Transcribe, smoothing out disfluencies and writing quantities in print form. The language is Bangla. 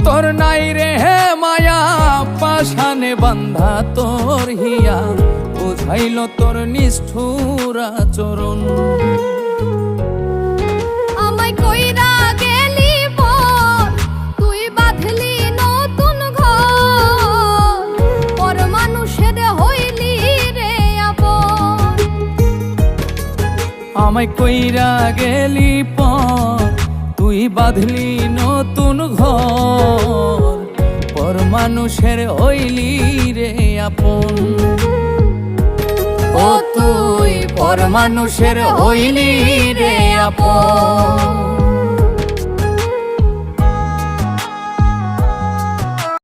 তোর নাই রে হে মায়া, পাশানে বান্ধা তোর হিয়া, বুঝাইল তোর নিষ্ঠুর আচরণ। আমায় কইরা গেলি পর, তুই বাঁধলি নতুন ঘর, পর মানুষের হইলি রে আপন। আমায় কইরা গেলি পর, তুই বাঁধলি নতুন ঘর, পর মানুষের হইলি রে আপন। ও তুই পর মানুষের হইলি রে আপন।